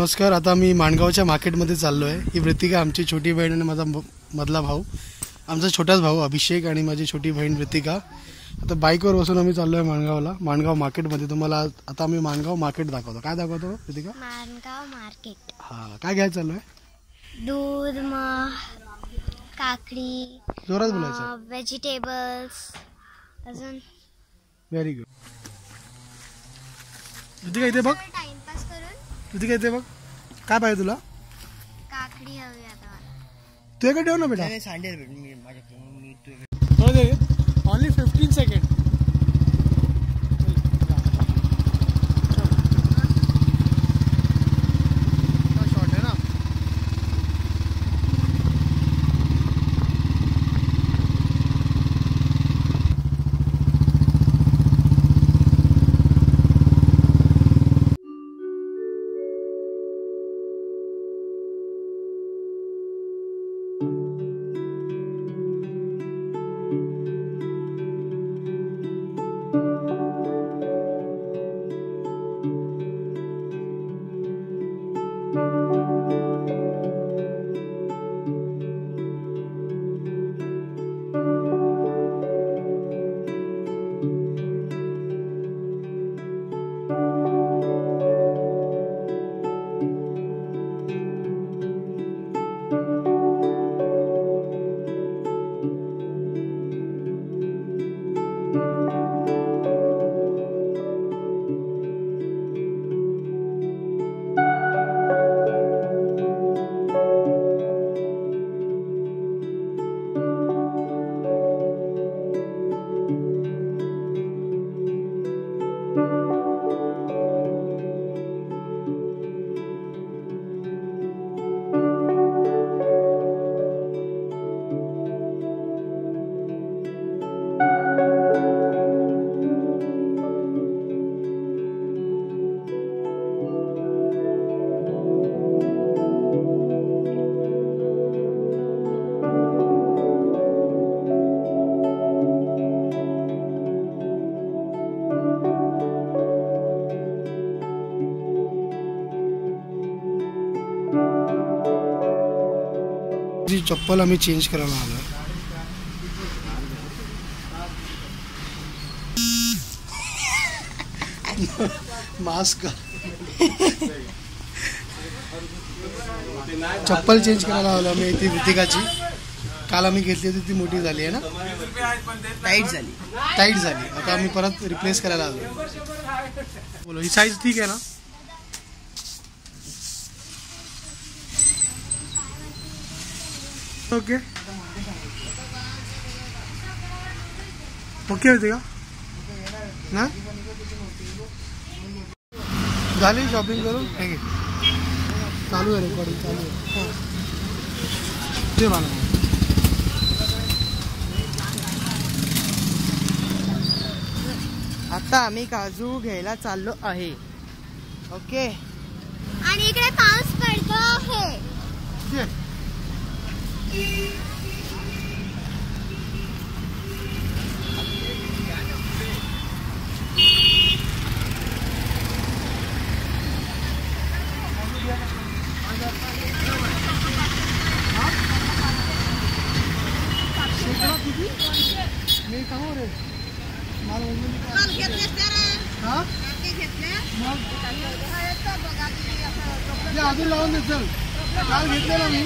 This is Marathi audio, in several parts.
नमस्कार. आता मी माणगावच्या मार्केटमध्ये चाललो आहे. ही वृत्तिका आमची छोटी बहीण आणि माझा मधला भाऊ, आमचा छोटाच भाऊ अभिषेक आणि माझी छोटी बहीण वृत्तिका. आता बाईकवर बसून आम्ही चाललो आहे माणगावला, माणगाव मार्केटमध्ये. तुम्हाला आता आम्ही माणगाव मार्केट दाखवतो. काय दाखवतो वृत्तिका? माणगाव मार्केट. हां, काय घ्यायला चाललो आहे? दूध, काकडी, जोरात बोलायचं. व्हेजिटेबल्स, अजून. Very good. वृत्तिका इथे बघ. टाइमपास करून. वृत्तिका इथे बघ. काय पाहिजे तुला? काकडी हवी आता मला. तू एका ठेव ना बेटा. Only 15 second. चप्पल आम्ही चेंज करायला आलो. मास्क. चप्पल चेंज करायला आलो आम्ही. ती वृत्तिकाची काल आम्ही घेतली होती, ती मोठी झाली आहे ना, टाईट झाली. आता आम्ही परत रिप्लेस करायला आलो. बोलो, ही साईज ठीक आहे ना? ओके ओके होते का ना? झाली शॉपिंग करून. हे चालू आहे, रेकॉर्डिंग चालू आहे. ते मला आता आम्ही काजू घ्यायला चाललो आहे. ओके. आणि इकडे पाऊस पडतो आहे. मी का रे माल अजून लावून दे. चल, काल घेतलेला मी.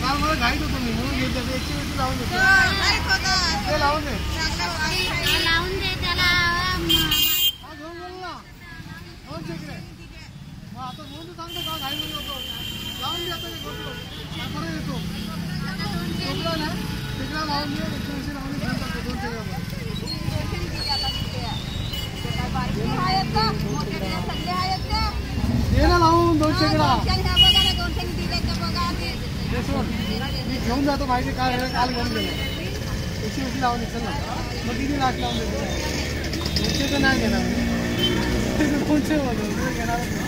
काल मला घाईत होतो मी, म्हणून घेतलं. 120 लावून देतो. ते लावून दे. त्याला. हा, घेऊन बोल ना. दोन चेकडे. मग आता दोन तर सांगतो का घाईमध्ये होतो. लावून दे आता. परत येतो. चोपडा ना, तिकडा लावून दे. 120 लावून दे. दोन चेकड्या. दे ना लावून 2 चेकडा. घेऊन जातो माहिती. काय काल घेऊन गेलो. 120 लावून दे. चल ना, मग किती लाख लावून देतो. 200 तर नाही घेणार. 200 घेणारच ना.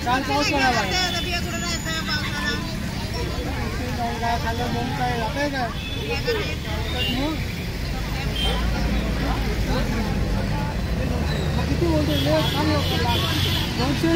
काल पाऊस पडायला काय खाल्लं मग काय जातंय काय? किती बोलतो? 200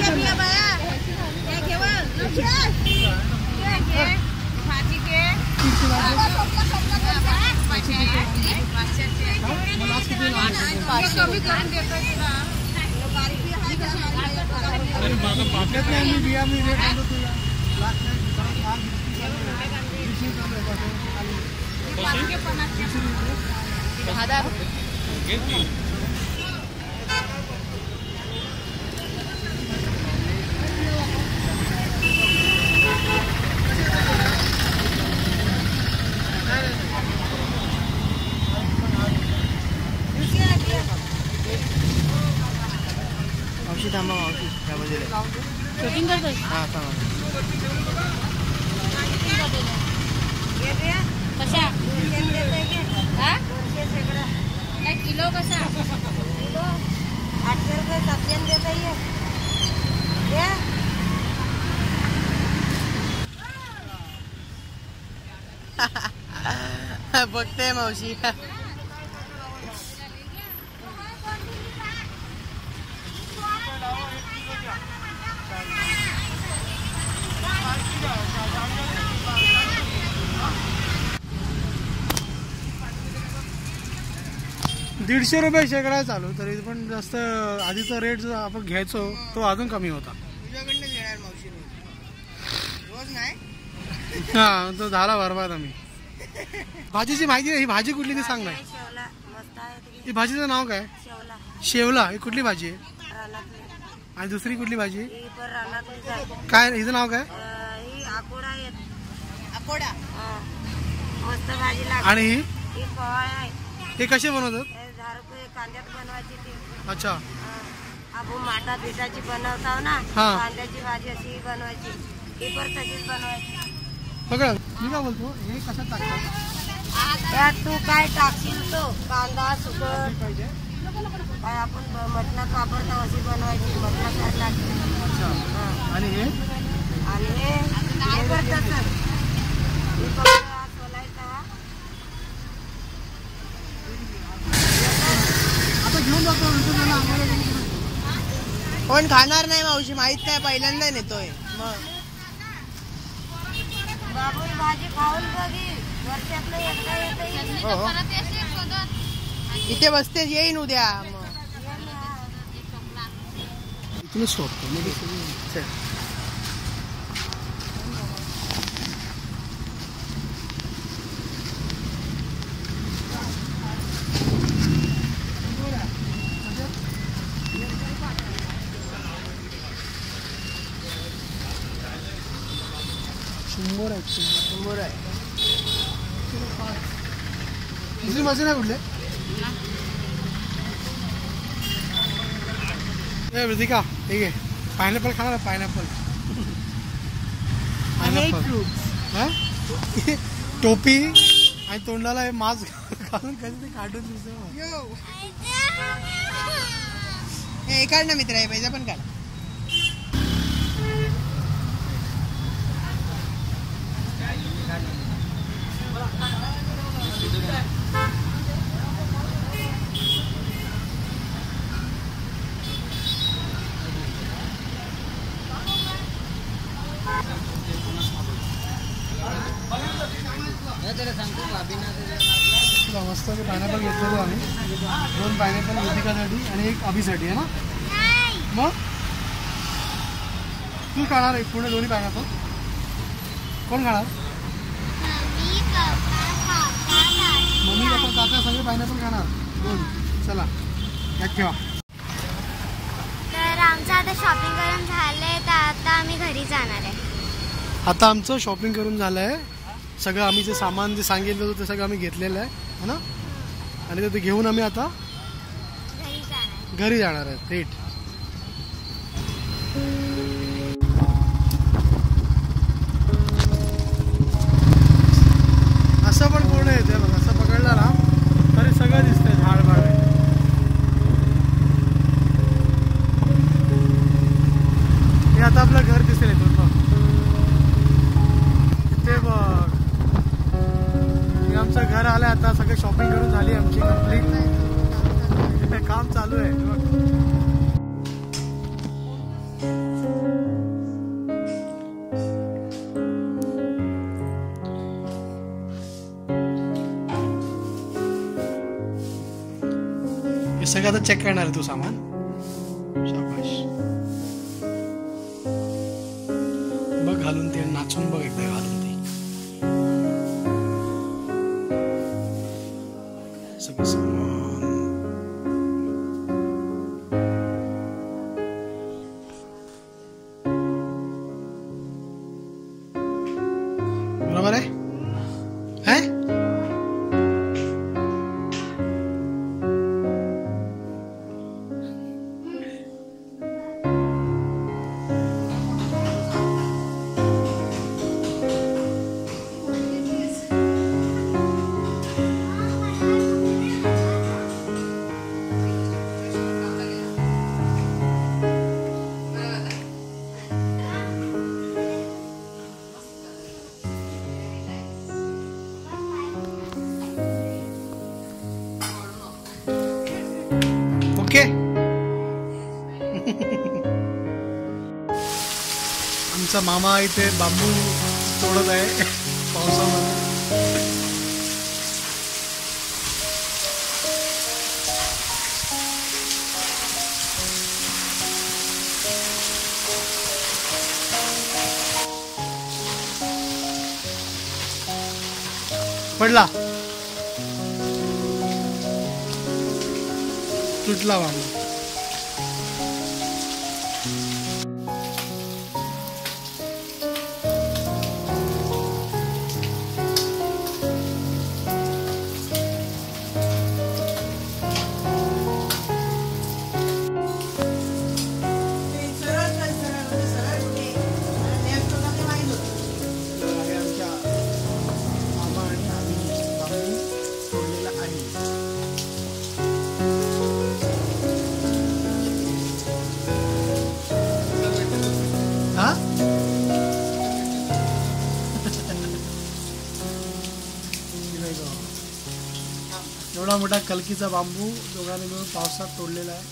मावशी थांबा मावशी त्या बाजूला शूटिंग करतोय हा थांबा कशा काय किलो कसा 800 रुपये सप्लियन देता है बघते मावशी ₹150 शेकडा चालू तरी पण जास्त आधीचा रेट जो आपण घ्यायचो तो अजून कमी होता. तुझ्याकडनं घेणार मावशी रोज नाही हा तो झाला बरबाद आम्ही. भाजीची माहिती आहे ही भाजी कुठली ती सांग नाही. शेवला मस्त आहे ती ही भाजीचं नाव काय? शेवला शेवला ही कुठली भाजी आहे रानातली आणि दुसरी कुठली भाजी आहे? ही पण रानातलीच आहे काय हिचं नाव काय? ही आकोडा आहे आकोडा मस्त भाजी लागते आणि ही ही पोळी आहे हे कसे बनवतात? हे 10 रुपये कांद्यात बनवायची ती अच्छा आपण माटा पिठाची बनवतो ना हा. कांद्याची भाजी अशी बनवायची ही पण तशीच बनवायची सगळं मी काय बोलतो हे कशात टाकतात? त्यात तू काय टाकशील तो कांदा सुकट पाहिजे काय आपण मटणात वापरतो अशी बनवायची मटणात लागते अच्छा आणि हे आणि हे करतात हे फक्त सोलायचा आता घेऊन जातो नंतर मला आम्हाला घेऊन जातो. कोण खाणार नाही मावशी माहित नाही पहिल्यांदा नेतोय मग बाबू ही भाजी खाऊन बघी वर्षातलं एकदा येतं हो हो. इथे बसते येईन उद्या मग इथूनच शोधतो मग चल. शंभर आहे 100 आहे दुसरी भाजी नाही कुठले ए वृतिका ठीक आहे पायनॅपल खाणार पायनॅपल फ्रुट्स टोपी आणि तोंडाला हे मास्क घालून कधी ते काढून दिसतो. हे काढ ना मित्र आहे पैसा पण काढ मस्त पायनॅपल घेतलेलो आम्ही 2 पायनॅपल वृतिकासाठी आणि 1 अभिसाठी आहे ना मग तू खाणार आहे पुढे दोन्ही पायनॅपल कोण खाणार मम्मी पप्पा काका सगळे पायनॅपल खाणार 2 चला यात ठेवा. तर आमचं आता शॉपिंग करून झालंय तर आता आम्ही घरी जाणार आहे. आता आमचं शॉपिंग करून झालं आहे सगळं आम्ही जे सामान जे सांगितलं होतं ते सगळं आम्ही घेतलेलं आहे है ना आणि ते घेऊन आम्ही आता घरी जाणार आहे थेट. असं पण पूर्ण येते बघ असं पकडलं ना तरी सगळं दिसतंय झाड भाड हे आता आपलं घर दिसेल इथून बघ इथे बघ हे आमचं घर आलंय आता सगळे शॉपिंग करून झाली आमची कंप्लीट काम चालू आहे बघ. हे सगळं आता चेक करणार आहे तू सामान. शाबाश. बघ घालून ते नाचून बघ एकदा घालून ते सगळं सामान. बरोबर आहे. ओके. आमचा मामा इथे बांबू तोडत आहे पावसामध्ये. पडला तुटला बांबू. एवढा मोठा कलकीचा बांबू दोघांनी मिळून पावसात तोडलेला आहे.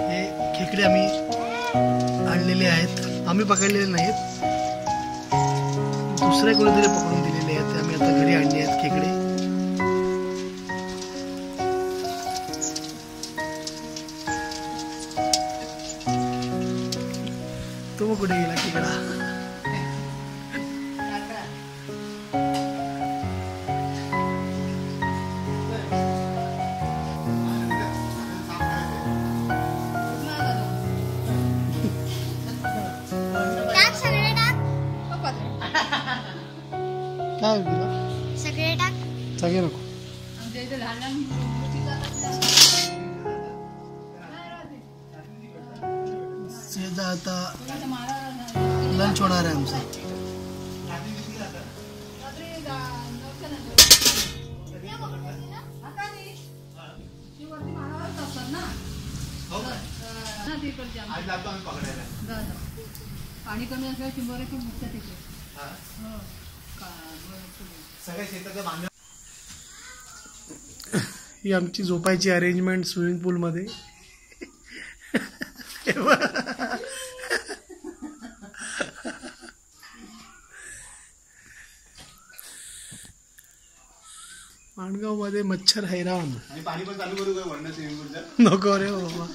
हे खेकडे आम्ही आणलेले आहेत, आम्ही पकडलेले नाहीत, दुसऱ्या कोणीतरी पकडून दिलेले आहेत. आम्ही आता घरी आणले आहेत खेकडे. तो कुठे गेला खेकडा? काय तुला सगळे टाक. सगळे नको. शेजा आता लंच होणार आहे आमचा. पाणी कमी असल्यावर चिंबोरे खूप मुक्त तिथे. ही आमची झोपायची अरेंजमेंट स्विमिंग पूल मध्ये. माणगाव मध्ये मच्छर हैराण. पाणी पण चालू करू का? नको रे बाबा.